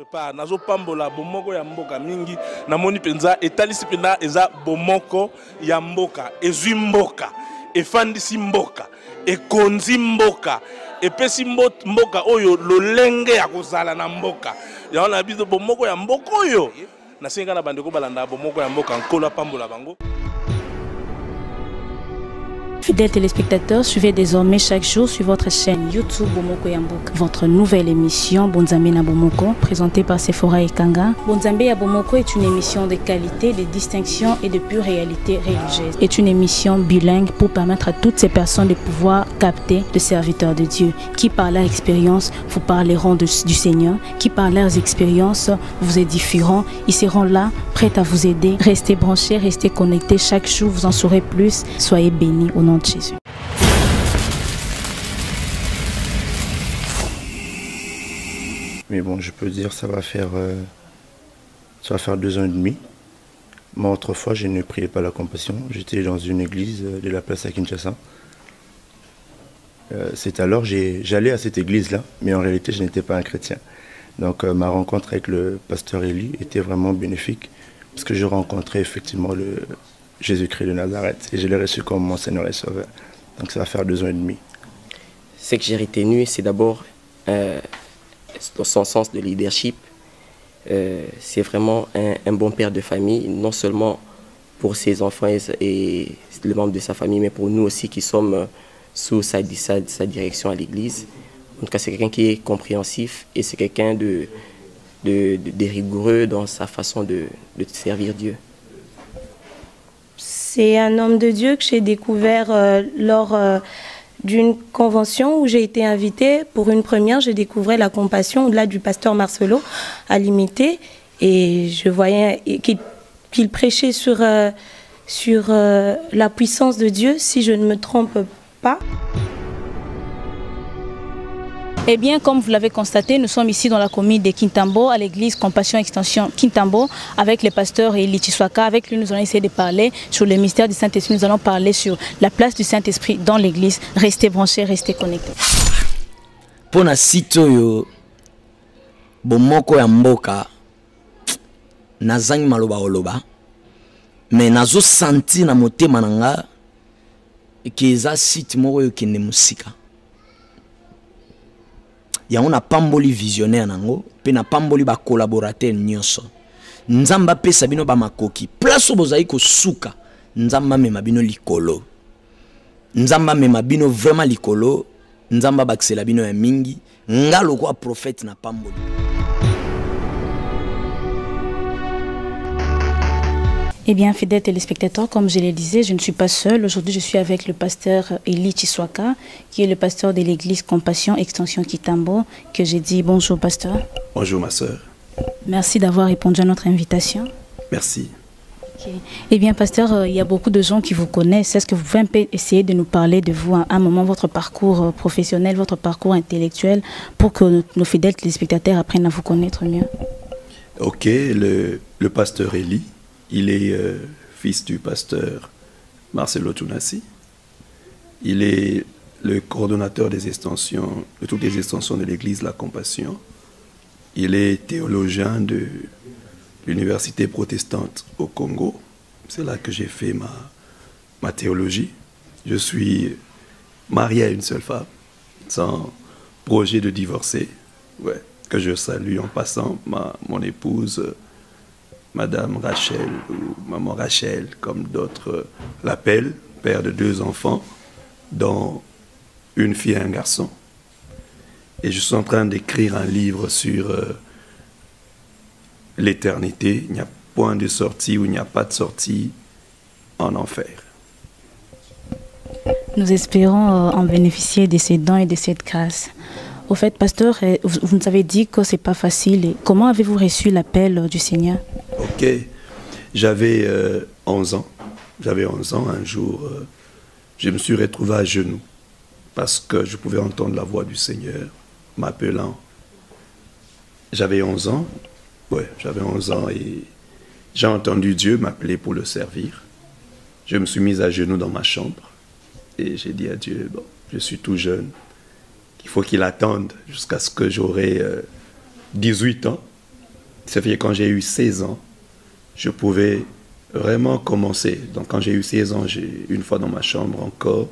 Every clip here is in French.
prépare nazo pambola bomoko ya mboka mingi namoni penza etalisi pena eza bomoko ya mboka ezwi mboka efandisi mboka ekonzi mboka epesi mboka oyo lolenge ya kozala na mboka ya na biso bomoko ya mboka oyo nasenga na bandeko balanda bomoko ya mboka nkola pambola bango. Fidèles téléspectateurs, suivez désormais chaque jour sur votre chaîne YouTube Bomoko ya Mboka votre nouvelle émission Bonzambe na Bomoko, présentée par Sephora et Kanga. Bonzambe ya Bomoko est une émission de qualité, de distinction et de pure réalité religieuse. C'est une émission bilingue pour permettre à toutes ces personnes de pouvoir capter le serviteur de Dieu, qui par leur expérience vous parleront du Seigneur, qui par leurs expériences vous édifieront. Ils seront là, prêts à vous aider. Restez branchés, restez connectés. Chaque jour, vous en saurez plus. Soyez bénis au nom de Jésus. Mais bon, je peux dire ça va faire 2 ans et demi. Moi, autrefois, je ne priais pas la compassion. J'étais dans une église de la place à Kinshasa. C'est alors j'allais à cette église-là, mais en réalité, je n'étais pas un chrétien. Donc, ma rencontre avec le pasteur Eli était vraiment bénéfique, parce que je rencontrais effectivement le Jésus-Christ de Nazareth et je l'ai reçu comme mon Seigneur et Sauveur. Donc ça va faire 2 ans et demi. Ce que j'ai retenu, c'est d'abord son sens de leadership. C'est vraiment un bon père de famille, non seulement pour ses enfants et les membres de sa famille, mais pour nous aussi qui sommes sous sa direction à l'église. En tout cas, c'est quelqu'un qui est compréhensif et c'est quelqu'un de rigoureux dans sa façon de servir Dieu. C'est un homme de Dieu que j'ai découvert lors d'une convention où j'ai été invitée. Pour une première, j'ai découvert la compassion au-delà du pasteur Marcelo à l'imiter. Et je voyais qu'il prêchait sur la puissance de Dieu, si je ne me trompe pas. Eh bien, comme vous l'avez constaté, nous sommes ici dans la commune de Kintambo, à l'église Compassion Extension Kintambo, avec le pasteur Eli Chiswaka. Avec lui, nous allons essayer de parler sur le mystère du Saint-Esprit. Nous allons parler sur la place du Saint-Esprit dans l'église. Restez branchés, restez connectés. Pour na sito yo bomoko ya mboka nazangi maloba oloba mais nazo senti na motema nanga ke eza site moko yo kende musika. Ya on a pamboli visionnaire nango pe na pamboli ba collaborateur nyonso nzamba pesa bino ba makoki place obozai ko suka nzamba mema bino likolo nzamba mema bino vraiment likolo nzamba baksela bino ya mingi ngalo kwa prophète na pamboli. Eh bien, fidèles téléspectateurs, comme je le disais, je ne suis pas seule. Aujourd'hui, je suis avec le pasteur Eli Chiswaka, qui est le pasteur de l'église Compassion Extension Kintambo, que j'ai dit bonjour, pasteur. Bonjour, ma sœur. Merci d'avoir répondu à notre invitation. Merci. Okay. Eh bien, pasteur, il y a beaucoup de gens qui vous connaissent. Est-ce que vous pouvez un peu essayer de nous parler de vous à un moment, votre parcours professionnel, votre parcours intellectuel, pour que nos fidèles téléspectateurs apprennent à vous connaître mieux? Ok, le pasteur Eli. Il est fils du pasteur Marcelo Tunasi. Il est le coordonnateur des extensions, de toutes les extensions de l'église La Compassion. Il est théologien de l'université protestante au Congo. C'est là que j'ai fait ma théologie. Je suis marié à une seule femme, sans projet de divorcer. Ouais, que je salue en passant, mon épouse, Madame Rachel, ou Maman Rachel, comme d'autres l'appellent, père de 2 enfants, dont une fille et un garçon. Et je suis en train d'écrire un livre sur l'éternité. Il n'y a point de sortie ou il n'y a pas de sortie en enfer. Nous espérons en bénéficier de ces dons et de cette grâce. Au fait, pasteur, vous nous avez dit que ce n'est pas facile. Comment avez-vous reçu l'appel du Seigneur? Ok, j'avais 11 ans. J'avais 11 ans, un jour, je me suis retrouvé à genoux parce que je pouvais entendre la voix du Seigneur m'appelant. J'avais 11 ans, ouais, j'avais 11 ans et j'ai entendu Dieu m'appeler pour le servir. Je me suis mis à genoux dans ma chambre et j'ai dit à Dieu, bon, je suis tout jeune, il faut qu'il attende jusqu'à ce que j'aurai 18 ans Ça fait que quand j'ai eu 16 ans, je pouvais vraiment commencer. Donc quand j'ai eu 16 ans, une fois dans ma chambre encore,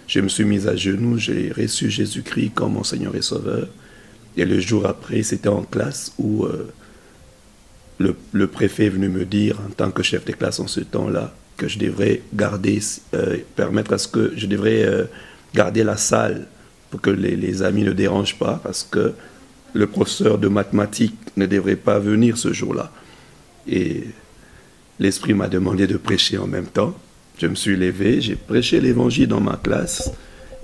je me suis mis à genoux, j'ai reçu Jésus-Christ comme mon Seigneur et Sauveur. Et le jour après, c'était en classe où le préfet est venu me dire, en tant que chef de classe en ce temps-là, que je devrais garder, permettre à ce que je devrais garder la salle pour que les amis ne dérangent pas, parce que le professeur de mathématiques ne devrait pas venir ce jour-là. Et l'Esprit m'a demandé de prêcher en même temps. Je me suis levé, j'ai prêché l'évangile dans ma classe,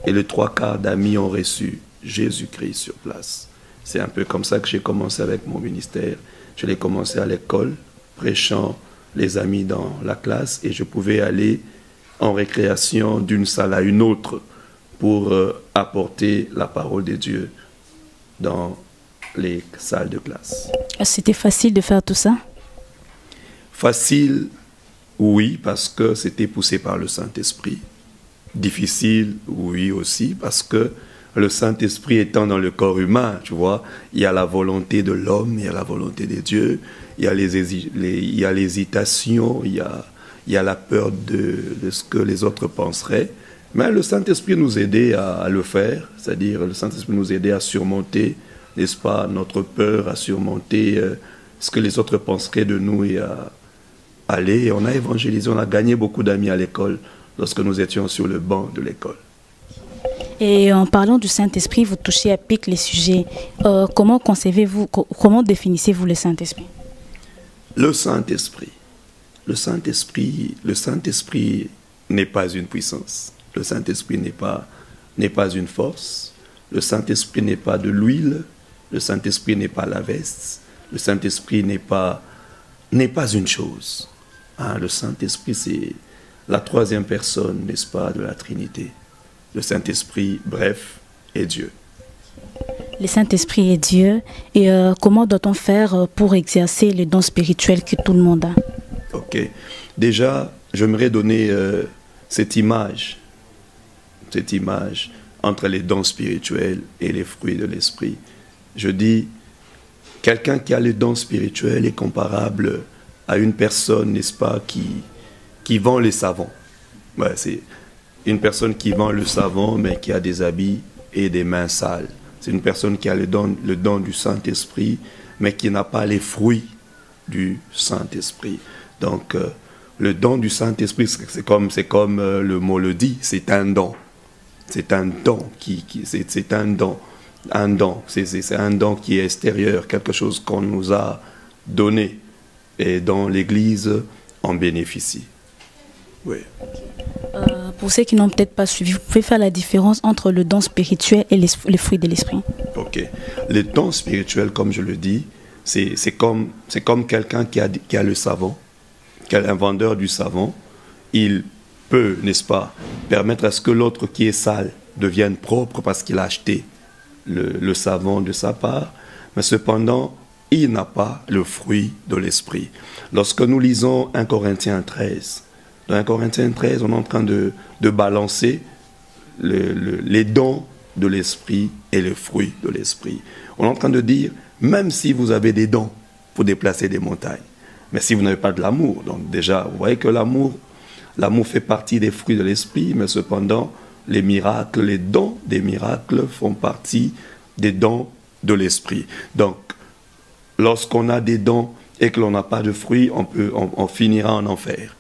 et les 3/4 d'amis ont reçu Jésus-Christ sur place. C'est un peu comme ça que j'ai commencé avec mon ministère. Je l'ai commencé à l'école, prêchant les amis dans la classe, et je pouvais aller en récréation d'une salle à une autre pour apporter la parole de Dieu dans les salles de classe. C'était facile de faire tout ça? Facile, oui, parce que c'était poussé par le Saint-Esprit. Difficile, oui aussi, parce que le Saint-Esprit étant dans le corps humain, tu vois, il y a la volonté de l'homme, il y a la volonté de Dieu, il y a l'hésitation, il y a la peur de ce que les autres penseraient. Mais le Saint-Esprit nous aidait à le faire, c'est-à-dire le Saint-Esprit nous aidait à surmonter, n'est-ce pas, notre peur, à surmonter ce que les autres penseraient de nous et à aller. On a évangélisé, on a gagné beaucoup d'amis à l'école lorsque nous étions sur le banc de l'école. Et en parlant du Saint-Esprit, vous touchez à pic les sujets. Comment concevez-vous, comment définissez-vous le Saint-Esprit? Le Saint-Esprit. Le Saint-Esprit n'est pas une puissance. Le Saint-Esprit n'est pas une force. Le Saint-Esprit n'est pas de l'huile. Le Saint-Esprit n'est pas la veste. Le Saint-Esprit n'est pas une chose. Hein, le Saint-Esprit, c'est la troisième personne, n'est-ce pas, de la Trinité. Le Saint-Esprit, bref, est Dieu. Le Saint-Esprit est Dieu. Et comment doit-on faire pour exercer les dons spirituels que tout le monde a? Ok. Déjà, j'aimerais donner cette image entre les dons spirituels et les fruits de l'Esprit. Je dis, quelqu'un qui a les dons spirituels est comparable à une personne, n'est-ce pas, qui vend les savons. Ouais, c'est une personne qui vend le savon, mais qui a des habits et des mains sales. C'est une personne qui a le don du Saint-Esprit, mais qui n'a pas les fruits du Saint-Esprit. Donc, le don du Saint-Esprit, c'est comme le mot le dit, c'est un don. C'est un don c'est un don. C'est un don qui est extérieur, quelque chose qu'on nous a donné et dont l'Église en bénéficie. Oui. Pour ceux qui n'ont peut-être pas suivi, vous pouvez faire la différence entre le don spirituel et les fruits de l'esprit? Ok. Le don spirituel, comme je le dis, c'est comme quelqu'un qui a le savon, un vendeur du savon. Il peut, n'est-ce pas, permettre à ce que l'autre qui est sale devienne propre parce qu'il a acheté le savon de sa part, mais cependant, il n'a pas le fruit de l'esprit. Lorsque nous lisons 1 Corinthiens 13, dans 1 Corinthiens 13, on est en train de balancer les dons de l'esprit et les fruits de l'esprit. On est en train de dire, même si vous avez des dons pour déplacer des montagnes, mais si vous n'avez pas de l'amour, donc déjà, vous voyez que l'amour fait partie des fruits de l'esprit, mais cependant, les miracles, les dons des miracles font partie des dons de l'esprit. Donc, lorsqu'on a des dons et que l'on n'a pas de fruits, on finira en enfer.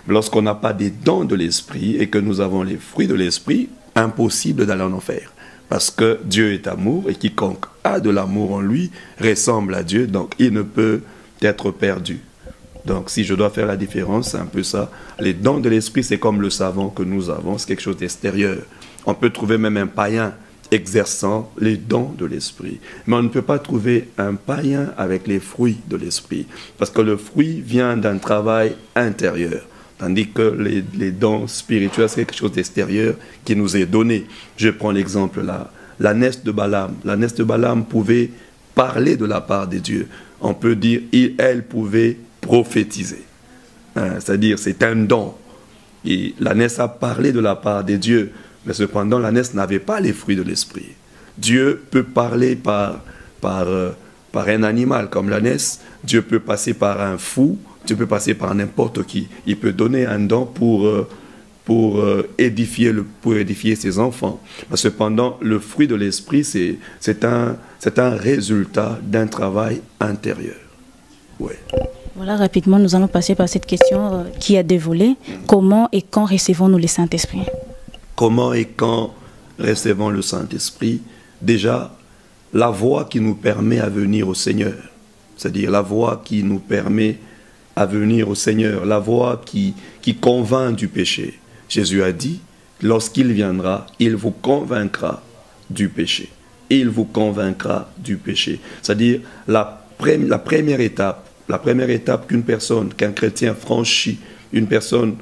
Lorsqu'on n'a pas des dons de l'esprit et que nous avons les fruits de l'esprit, impossible d'aller en enfer. Parce que Dieu est amour et quiconque a de l'amour en lui ressemble à Dieu, donc il ne peut être perdu. Donc si je dois faire la différence, c'est un peu ça. Les dons de l'esprit, c'est comme le savon que nous avons, c'est quelque chose d'extérieur. On peut trouver même un païen exerçant les dons de l'esprit. Mais on ne peut pas trouver un païen avec les fruits de l'esprit. Parce que le fruit vient d'un travail intérieur. Tandis que les dons spirituels, c'est quelque chose d'extérieur qui nous est donné. Je prends l'exemple là. L'ânesse de Balaam. L'ânesse de Balaam pouvait parler de la part de Dieu. On peut dire, elle pouvait prophétiser. C'est-à-dire, c'est un don. Et l'ânesse a parlé de la part de Dieu. Mais cependant, l'ânesse n'avait pas les fruits de l'esprit. Dieu peut parler par par un animal comme l'ânesse, Dieu peut passer par un fou, Dieu peut passer par n'importe qui. Il peut donner un don pour édifier ses enfants. Mais cependant, le fruit de l'esprit, c'est un résultat d'un travail intérieur. Ouais. Voilà, rapidement, nous allons passer par cette question qui a dévolé. Comment et quand recevons-nous le Saint-Esprit? Comment et quand recevons le Saint-Esprit? Déjà, la voie qui nous permet à venir au Seigneur. C'est-à-dire la voie qui nous permet à venir au Seigneur. La voie qui convainc du péché. Jésus a dit, lorsqu'il viendra, il vous convaincra du péché. Il vous convaincra du péché. C'est-à-dire la première étape qu'un chrétien franchit, une personne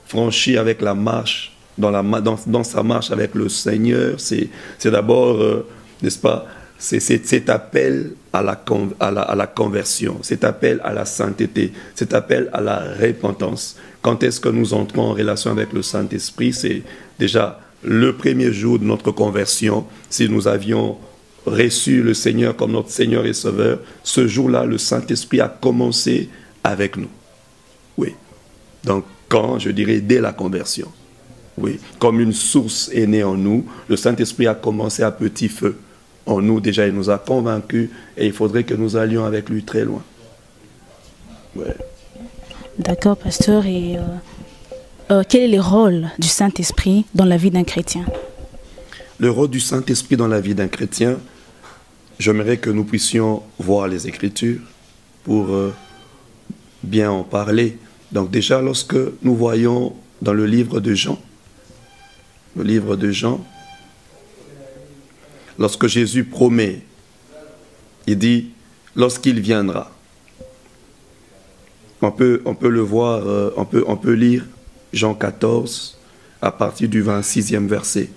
franchit avec la marche, dans sa marche avec le Seigneur, c'est d'abord, n'est-ce pas, cet appel à la conversion, cet appel à la sainteté, cet appel à la repentance. Quand est-ce que nous entrons en relation avec le Saint-Esprit? C'est déjà le premier jour de notre conversion. Si nous avions reçu le Seigneur comme notre Seigneur et Sauveur, ce jour-là, le Saint-Esprit a commencé avec nous. Oui. Donc, quand, je dirais, dès la conversion. Oui. Comme une source est née en nous, le Saint-Esprit a commencé à petit feu en nous. Déjà, il nous a convaincus et il faudrait que nous allions avec lui très loin. Ouais. D'accord, pasteur. Et quel est le rôle du Saint-Esprit dans la vie d'un chrétien? Le rôle du Saint-Esprit dans la vie d'un chrétien, j'aimerais que nous puissions voir les Écritures pour bien en parler. Donc déjà, lorsque nous voyons dans le livre de Jean, lorsque Jésus promet, il dit, lorsqu'il viendra, on peut le voir, on peut lire Jean 14 à partir du 26e verset.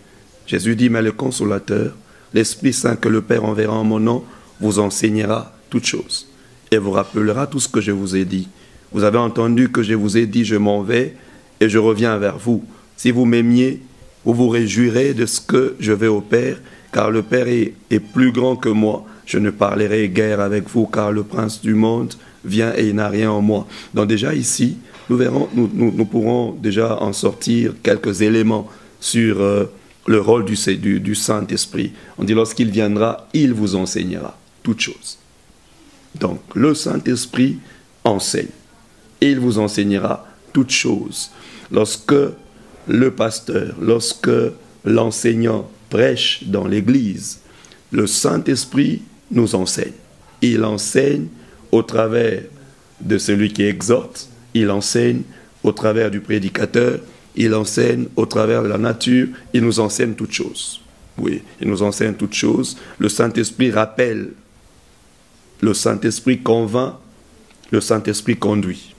Jésus dit, mais le Consolateur, l'Esprit Saint que le Père enverra en mon nom, vous enseignera toutes choses et vous rappellera tout ce que je vous ai dit. Vous avez entendu que je vous ai dit, je m'en vais et je reviens vers vous. Si vous m'aimiez, vous vous réjouirez de ce que je vais au Père, car le Père est plus grand que moi. Je ne parlerai guère avec vous, car le prince du monde vient et il n'a rien en moi. Donc déjà ici, nous pourrons déjà en sortir quelques éléments sur le rôle du Saint-Esprit. On dit, lorsqu'il viendra, il vous enseignera toutes choses. Donc, le Saint-Esprit enseigne. Il vous enseignera toutes choses. Lorsque le pasteur, lorsque l'enseignant prêche dans l'Église, le Saint-Esprit nous enseigne. Il enseigne au travers de celui qui exhorte, il enseigne au travers du prédicateur, il enseigne au travers de la nature, il nous enseigne toutes choses. Oui, il nous enseigne toutes choses. Le Saint-Esprit rappelle, le Saint-Esprit convainc, le Saint-Esprit conduit.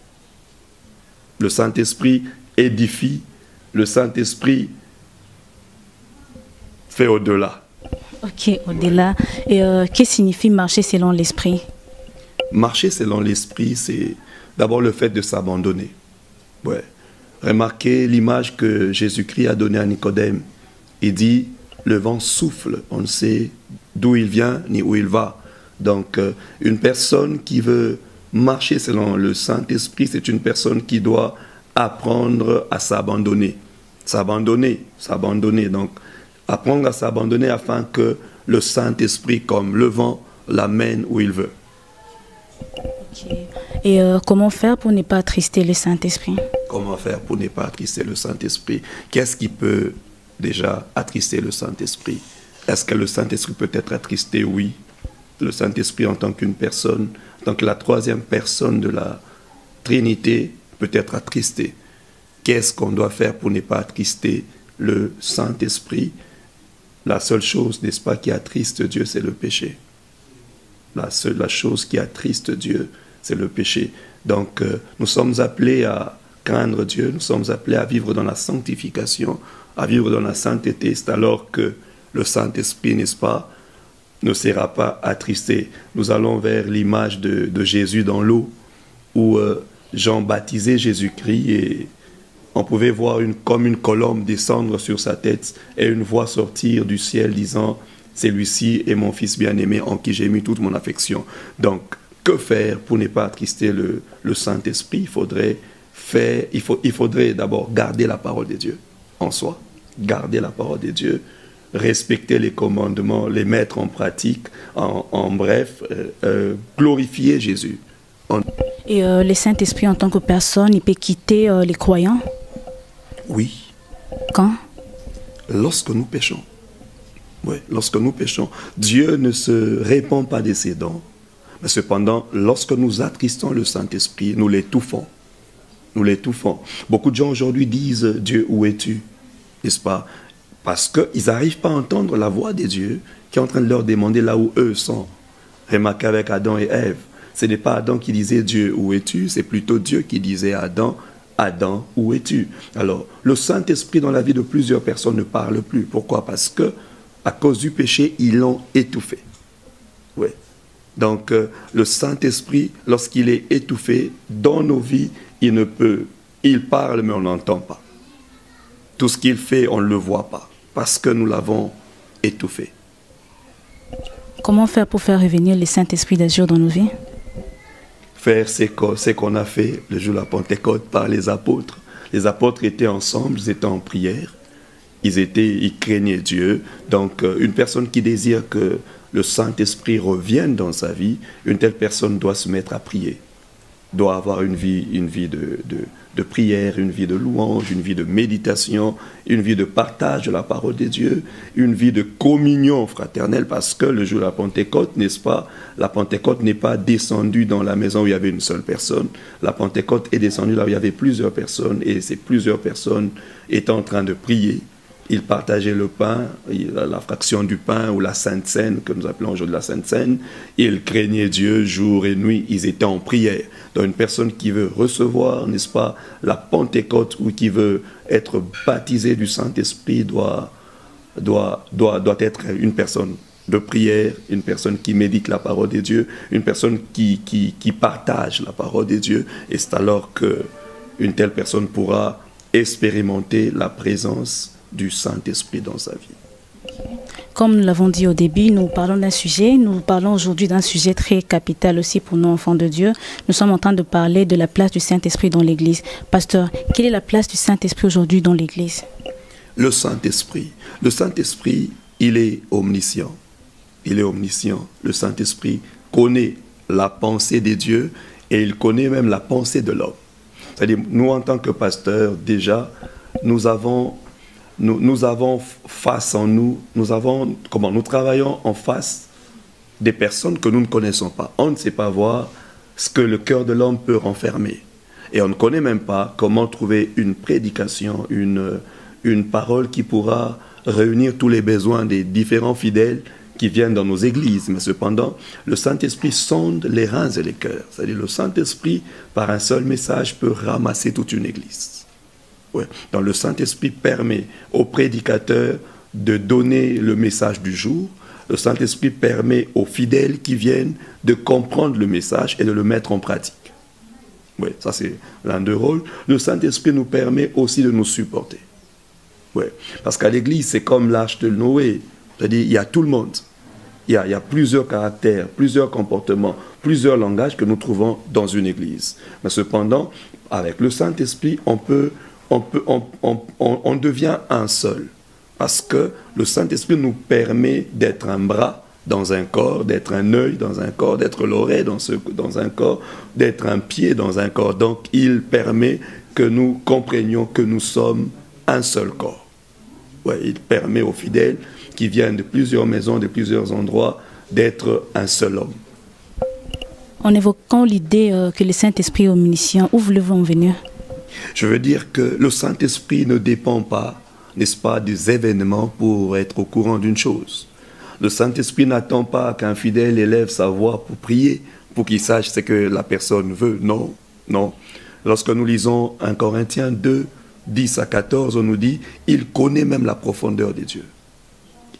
Le Saint-Esprit édifie, le Saint-Esprit fait au-delà. Ok, au-delà. Et qu'est-ce que signifie marcher selon l'Esprit? Marcher selon l'Esprit, c'est d'abord le fait de s'abandonner. Ouais. Remarquez l'image que Jésus-Christ a donnée à Nicodème. Il dit, le vent souffle, on ne sait d'où il vient ni où il va. Donc, une personne qui veut marcher selon le Saint-Esprit, c'est une personne qui doit apprendre à s'abandonner. S'abandonner. Donc, apprendre à s'abandonner afin que le Saint-Esprit, comme le vent, l'amène où il veut. Okay. Et comment faire pour ne pas attrister le Saint-Esprit? Comment faire pour ne pas attrister le Saint-Esprit? Qu'est-ce qui peut déjà attrister le Saint-Esprit? Est-ce que le Saint-Esprit peut être attristé? Oui. Le Saint-Esprit en tant qu'une personne, en tant que la troisième personne de la Trinité peut être attristé. Qu'est-ce qu'on doit faire pour ne pas attrister le Saint-Esprit? La seule chose, n'est-ce pas, qui attriste Dieu, c'est le péché. La chose qui attriste Dieu, c'est le péché. Donc, nous sommes appelés à craindre Dieu, nous sommes appelés à vivre dans la sanctification, à vivre dans la sainteté. C'est alors que le Saint-Esprit, n'est-ce pas, ne sera pas attristé. Nous allons vers l'image de Jésus dans l'eau, où Jean baptisait Jésus-Christ et on pouvait voir comme une colombe descendre sur sa tête et une voix sortir du ciel disant, celui-ci est mon fils bien-aimé en qui j'ai mis toute mon affection. Donc, que faire pour ne pas attrister le Saint-Esprit? Il faudrait d'abord garder la parole de Dieu en soi, garder la parole de Dieu, respecter les commandements, les mettre en pratique, en bref, glorifier Jésus. Et le Saint-Esprit en tant que personne, il peut quitter les croyants? Oui. Quand? Lorsque nous péchons. Oui, lorsque nous péchons. Dieu ne se répand pas de ses dons. Mais cependant, lorsque nous attristons le Saint-Esprit, nous l'étouffons. Nous l'étouffons. Beaucoup de gens aujourd'hui disent « Dieu, où es-tu » n'est-ce pas? Parce qu'ils n'arrivent pas à entendre la voix de Dieu qui est en train de leur demander là où eux sont. Remarquez avec Adam et Ève. Ce n'est pas Adam qui disait « Dieu, où es-tu » c'est plutôt Dieu qui disait à Adam « Adam, où es-tu » Alors, le Saint-Esprit dans la vie de plusieurs personnes ne parle plus. Pourquoi? Parce que à cause du péché, ils l'ont étouffé. Oui. Donc, le Saint-Esprit, lorsqu'il est étouffé, dans nos vies, il parle, mais on n'entend pas. Tout ce qu'il fait, on ne le voit pas, parce que nous l'avons étouffé. Comment faire pour faire revenir le Saint-Esprit d'agir dans nos vies? Faire ce qu'on a fait le jour de la Pentecôte par les apôtres. Les apôtres étaient ensemble, ils étaient en prière, ils craignaient Dieu. Donc, une personne qui désire que le Saint-Esprit revienne dans sa vie, une telle personne doit se mettre à prier, doit avoir une vie de prière, une vie de louange, une vie de méditation, une vie de partage de la parole de Dieu, une vie de communion fraternelle, parce que le jour de la Pentecôte, n'est-ce pas, la Pentecôte n'est pas descendue dans la maison où il y avait une seule personne, la Pentecôte est descendue là où il y avait plusieurs personnes, et ces plusieurs personnes étaient en train de prier. Ils partageaient le pain, la fraction du pain ou la Sainte Seine, que nous appelons aujourd'hui la Sainte Seine. Ils craignaient Dieu jour et nuit, ils étaient en prière. Donc une personne qui veut recevoir, n'est-ce pas, la Pentecôte ou qui veut être baptisée du Saint-Esprit doit être une personne de prière, une personne qui médite la parole de Dieu, une personne qui partage la parole de Dieu. Et c'est alors qu'une telle personne pourra expérimenter la présence du Saint-Esprit dans sa vie. Comme nous l'avons dit au début, nous parlons d'un sujet, nous parlons aujourd'hui d'un sujet très capital aussi pour nous, enfants de Dieu. Nous sommes en train de parler de la place du Saint-Esprit dans l'Église. Pasteur, quelle est la place du Saint-Esprit aujourd'hui dans l'Église? Le Saint-Esprit, il est omniscient. Il est omniscient. Le Saint-Esprit connaît la pensée de Dieu et il connaît même la pensée de l'homme. C'est-à-dire, nous en tant que pasteurs, déjà, nous avons face en nous, nous travaillons en face des personnes que nous ne connaissons pas. On ne sait pas voir ce que le cœur de l'homme peut renfermer. Et on ne connaît même pas comment trouver une prédication, une parole qui pourra réunir tous les besoins des différents fidèles qui viennent dans nos églises. Mais cependant, le Saint-Esprit sonde les reins et les cœurs. C'est-à-dire le Saint-Esprit, par un seul message, peut ramasser toute une église. Ouais. Donc le Saint-Esprit permet aux prédicateurs de donner le message du jour. Le Saint-Esprit permet aux fidèles qui viennent de comprendre le message et de le mettre en pratique. Oui, ça c'est l'un des rôles. Le Saint-Esprit nous permet aussi de nous supporter. Ouais. Parce qu'à l'église, c'est comme l'arche de Noé. C'est-à-dire, il y a tout le monde. Il y a plusieurs caractères, plusieurs comportements, plusieurs langages que nous trouvons dans une église. Mais cependant, avec le Saint-Esprit, on devient un seul. Parce que le Saint-Esprit nous permet d'être un bras dans un corps, d'être un œil dans un corps, d'être l'oreille dans un corps, d'être un pied dans un corps. Donc, il permet que nous comprenions que nous sommes un seul corps. Ouais, il permet aux fidèles qui viennent de plusieurs maisons, de plusieurs endroits, d'être un seul homme. En évoquant l'idée que le Saint-Esprit est omniscient, où voulez-vous en venir? Je veux dire que le Saint-Esprit ne dépend pas, n'est-ce pas, des événements pour être au courant d'une chose. Le Saint-Esprit n'attend pas qu'un fidèle élève sa voix pour prier, pour qu'il sache ce que la personne veut. Non, non. Lorsque nous lisons 1 Corinthiens 2, 10 à 14, on nous dit « Il connaît même la profondeur de Dieu.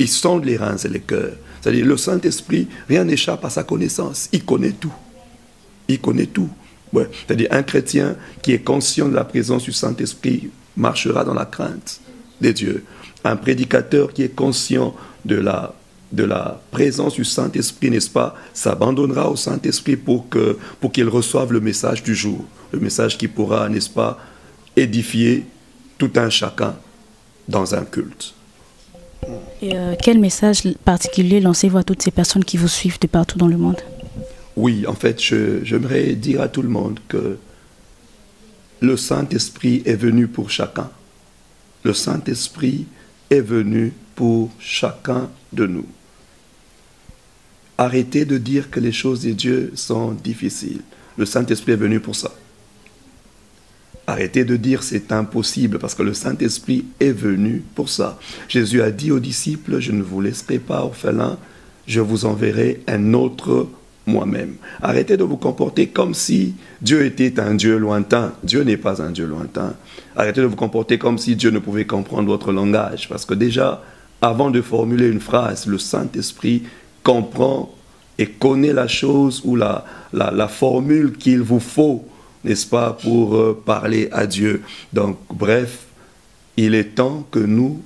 Il sonde les reins et les cœurs. » C'est-à-dire, le Saint-Esprit, rien n'échappe à sa connaissance. Il connaît tout. Il connaît tout. Ouais. C'est-à-dire, un chrétien qui est conscient de la présence du Saint-Esprit marchera dans la crainte de Dieu. Un prédicateur qui est conscient de la de la présence du Saint-Esprit, n'est-ce pas, s'abandonnera au Saint-Esprit pour qu'il reçoive le message du jour, le message qui pourra, n'est-ce pas, édifier tout un chacun dans un culte. Et quel message particulier lancez-vous à toutes ces personnes qui vous suivent de partout dans le monde? Oui, en fait, j'aimerais dire à tout le monde que le Saint-Esprit est venu pour chacun. Le Saint-Esprit est venu pour chacun de nous. Arrêtez de dire que les choses de Dieu sont difficiles. Le Saint-Esprit est venu pour ça. Arrêtez de dire c'est impossible parce que le Saint-Esprit est venu pour ça. Jésus a dit aux disciples, je ne vous laisserai pas orphelins, je vous enverrai un autre moi-même. Arrêtez de vous comporter comme si Dieu était un Dieu lointain. Dieu n'est pas un Dieu lointain. Arrêtez de vous comporter comme si Dieu ne pouvait comprendre votre langage parce que déjà, avant de formuler une phrase, le Saint-Esprit comprend et connaît la chose ou la formule qu'il vous faut, n'est-ce pas, pour parler à Dieu. Donc, bref, il est temps que nous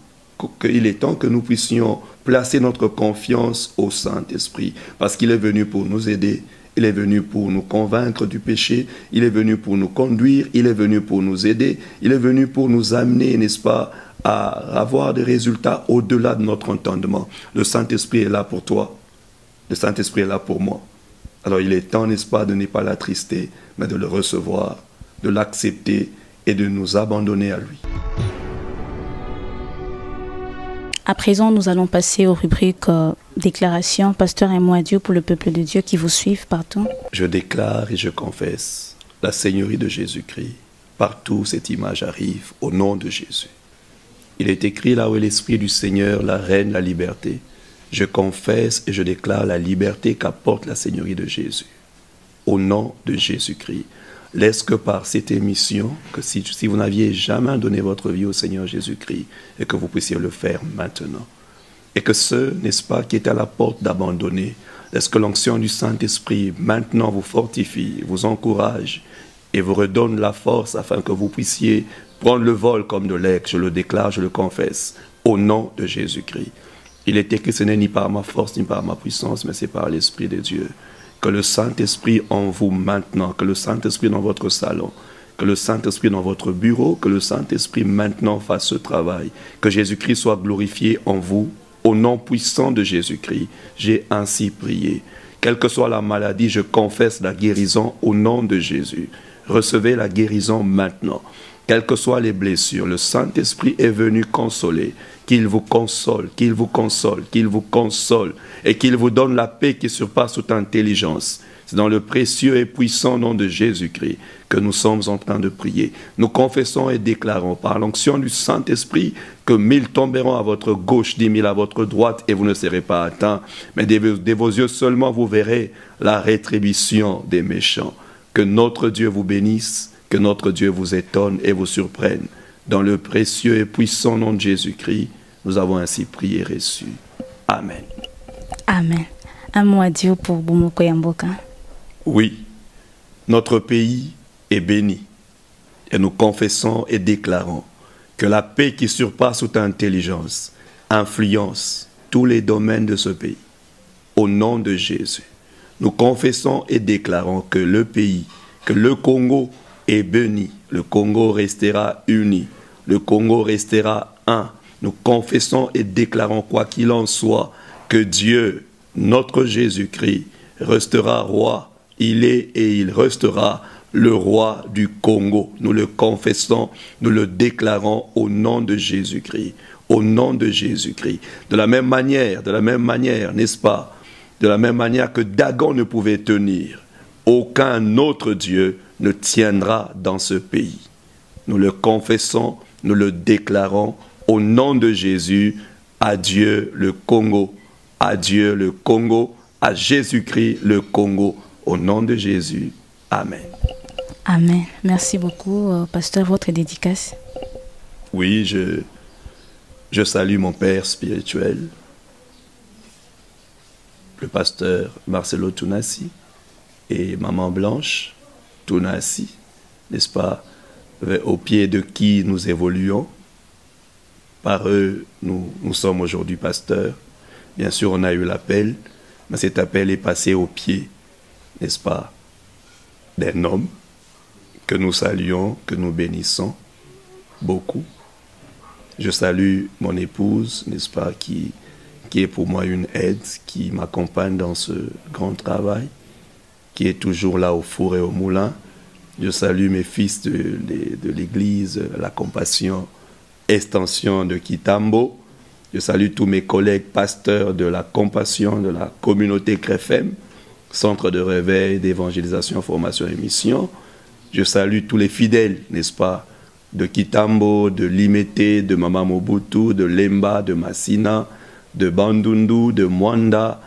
puissions placer notre confiance au Saint-Esprit, parce qu'il est venu pour nous aider, il est venu pour nous convaincre du péché, il est venu pour nous conduire, il est venu pour nous aider, il est venu pour nous amener, n'est-ce pas, à avoir des résultats au-delà de notre entendement. Le Saint-Esprit est là pour toi, le Saint-Esprit est là pour moi. Alors il est temps, n'est-ce pas, de ne pas l'attrister, mais de le recevoir, de l'accepter et de nous abandonner à lui. À présent, nous allons passer aux rubriques déclarations. Pasteur, un mot à Dieu pour le peuple de Dieu qui vous suivent partout. Je déclare et je confesse la Seigneurie de Jésus-Christ. Partout où cette image arrive, au nom de Jésus. Il est écrit là où est l'Esprit du Seigneur, la reine, la liberté. Je confesse et je déclare la liberté qu'apporte la Seigneurie de Jésus. Au nom de Jésus-Christ. Laisse que par cette émission, que si vous n'aviez jamais donné votre vie au Seigneur Jésus-Christ, et que vous puissiez le faire maintenant. Et que ceux, n'est-ce pas, qui étaient à la porte d'abandonner, laisse que l'onction du Saint-Esprit maintenant vous fortifie, vous encourage, et vous redonne la force afin que vous puissiez prendre le vol comme de l'aigle. Je le déclare, je le confesse, au nom de Jésus-Christ. Il est écrit, ce n'est ni par ma force, ni par ma puissance, mais c'est par l'Esprit de Dieu. Que le Saint-Esprit en vous maintenant, que le Saint-Esprit dans votre salon, que le Saint-Esprit dans votre bureau, que le Saint-Esprit maintenant fasse ce travail. Que Jésus-Christ soit glorifié en vous, au nom puissant de Jésus-Christ. J'ai ainsi prié. Quelle que soit la maladie, je confesse la guérison au nom de Jésus. Recevez la guérison maintenant. Quelles que soient les blessures, le Saint-Esprit est venu consoler. Qu'il vous console, qu'il vous console, qu'il vous console et qu'il vous donne la paix qui surpasse toute intelligence. C'est dans le précieux et puissant nom de Jésus-Christ que nous sommes en train de prier. Nous confessons et déclarons par l'onction du Saint-Esprit que 1000 tomberont à votre gauche, 10 000 à votre droite et vous ne serez pas atteints. Mais de vos yeux seulement vous verrez la rétribution des méchants. Que notre Dieu vous bénisse, que notre Dieu vous étonne et vous surprenne. Dans le précieux et puissant nom de Jésus-Christ, nous avons ainsi prié et reçu. Amen. Amen. Un mot à Dieu pour Bomoko Yamboka. Oui, notre pays est béni. Et nous confessons et déclarons que la paix qui surpasse toute intelligence influence tous les domaines de ce pays. Au nom de Jésus, nous confessons et déclarons que le pays, que le Congo est béni. Le Congo restera uni. Le Congo restera un. Nous confessons et déclarons, quoi qu'il en soit, que Dieu, notre Jésus-Christ, restera roi. Il est et il restera le roi du Congo. Nous le confessons, nous le déclarons au nom de Jésus-Christ. Au nom de Jésus-Christ. De la même manière, n'est-ce pas? De la même manière que Dagon ne pouvait tenir, aucun autre Dieu ne tiendra dans ce pays. Nous le confessons, nous le déclarons au nom de Jésus. Adieu le Congo, adieu le Congo, à Jésus-Christ le Congo, au nom de Jésus. Amen. Amen. Merci beaucoup, pasteur, votre dédicace. Oui, je salue mon père spirituel, le pasteur Marcelo Tunasi, et maman Blanche Tunasi, n'est-ce pas, au pied de qui nous évoluons. Par eux, nous sommes aujourd'hui pasteurs. Bien sûr, on a eu l'appel, mais cet appel est passé au pied, n'est-ce pas, d'un homme que nous saluons, que nous bénissons beaucoup. Je salue mon épouse, n'est-ce pas, qui est pour moi une aide, qui m'accompagne dans ce grand travail, qui est toujours là au four et au moulin. Je salue mes fils de l'église, la Compassion, extension de Kitambo. Je salue tous mes collègues pasteurs de la Compassion, de la communauté CREFEM, Centre de réveil, d'évangélisation, formation et mission. Je salue tous les fidèles, n'est-ce pas, de Kitambo, de Limete, de Mama Mobutu, de Lemba, de Massina, de Bandundu, de Mwanda,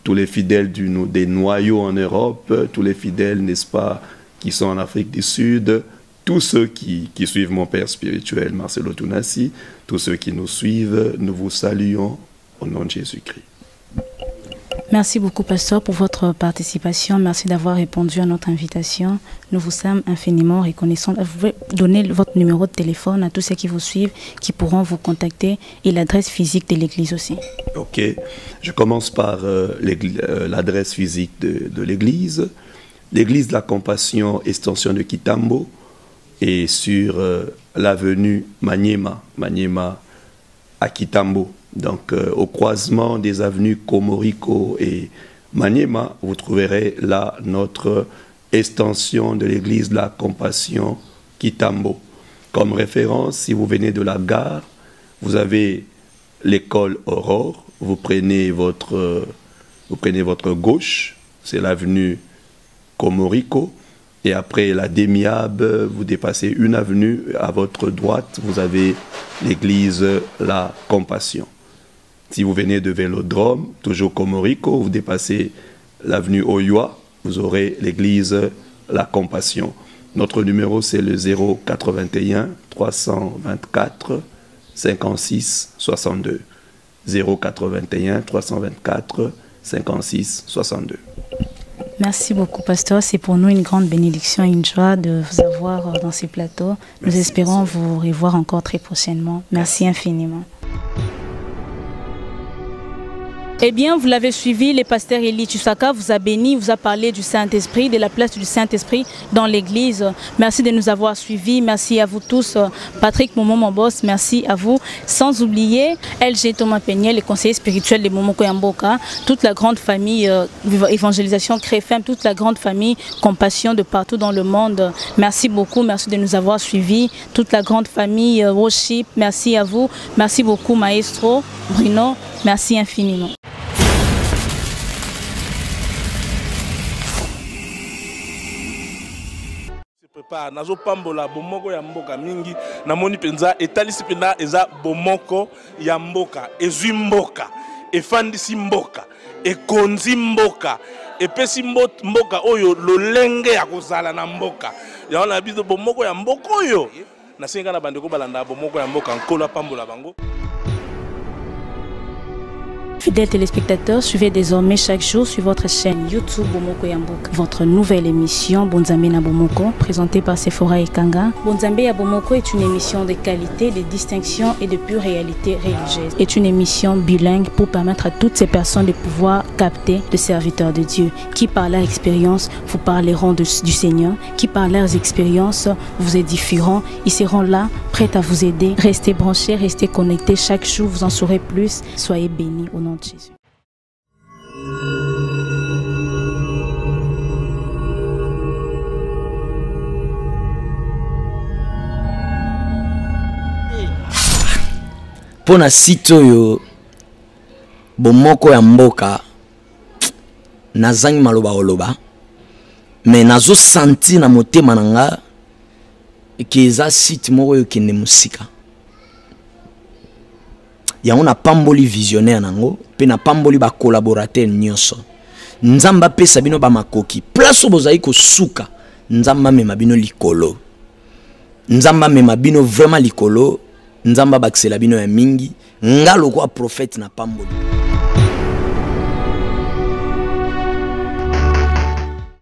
tous les fidèles des noyaux en Europe, tous les fidèles, n'est-ce pas, qui sont en Afrique du Sud, tous ceux qui suivent mon père spirituel, Marcelo Tunasi, tous ceux qui nous suivent, nous vous saluons au nom de Jésus-Christ. Merci beaucoup, pasteur, pour votre participation. Merci d'avoir répondu à notre invitation. Nous vous sommes infiniment reconnaissants. Vous pouvez donner votre numéro de téléphone à tous ceux qui vous suivent, qui pourront vous contacter, et l'adresse physique de l'église aussi. Ok, je commence par l'adresse physique de l'église. L'église de la Compassion, extension de Kitambo, est sur l'avenue Maniema à Kitambo. Donc, au croisement des avenues Komoriko et Maniema, vous trouverez là notre extension de l'église de la Compassion Kitambo. Comme référence, si vous venez de la gare, vous avez l'école Aurore, vous prenez votre gauche, c'est l'avenue Komoriko, et après la Demiab, vous dépassez une avenue, à votre droite, vous avez l'église La Compassion. Si vous venez de Vélodrome, toujours Komoriko, vous dépassez l'avenue Oyua, vous aurez l'église La Compassion. Notre numéro, c'est le 081 324 56 62. 081 324 56 62. Merci beaucoup, pasteur. C'est pour nous une grande bénédiction et une joie de vous avoir dans ces plateaux. Nous espérons vous revoir encore très prochainement. Merci infiniment. Eh bien, vous l'avez suivi, le pasteur Eli Tshusaka vous a béni, vous a parlé du Saint-Esprit, de la place du Saint-Esprit dans l'Église. Merci de nous avoir suivis. Merci à vous tous. Patrick Momo, mon boss, merci à vous. Sans oublier LG Thomas Peignet, le conseiller spirituel de Bomoko Yamboka, toute la grande famille évangélisation CREFEM, toute la grande famille Compassion de partout dans le monde. Merci beaucoup, merci de nous avoir suivis. Toute la grande famille Worship, merci à vous. Merci beaucoup, Maestro Bruno, merci infiniment. Nazo pambola bomoko ya mboka mingi namoni penza etalisi pena eza bomoko ya mboka ezwi mboka efandisi mboka ekonzi mboka epesi mboka oyo lolenge ya kozala na mboka yaona biso bomoko ya mboka oyo nasenga na bandeko balanda bomoko ya mboka nkolo pambola bango. Fidèles téléspectateurs, suivez désormais chaque jour sur votre chaîne YouTube Bomoko Yamboka votre nouvelle émission Bonzambe na Bomoko, présentée par Sephora Ekanga. Bonzambe ya Bomoko est une émission de qualité, de distinction et de pure réalité religieuse. C'est une émission bilingue pour permettre à toutes ces personnes de pouvoir capter les serviteurs de Dieu, qui par leur expérience vous parleront du Seigneur, qui par leurs expériences vous édifieront. Ils seront là, prêts à vous aider. Restez branchés, restez connectés. Chaque jour, vous en saurez plus. Soyez bénis au nom de Jésus. Pona site oyo bomoko ya mboka nazangi maloba oloba mais nazo senti na motema nanga ke eza site moko oyo kende musika yango na pamboli visionnaire nango pe na pamboli ba collaborateur nyonso nzamba pesa bino ba makoki place bozai ko suka nzamba mema bino likolo nzamba mema bino vraiment likolo nzamba baksela bino ya mingi ngalo kwa prophète na pamboli.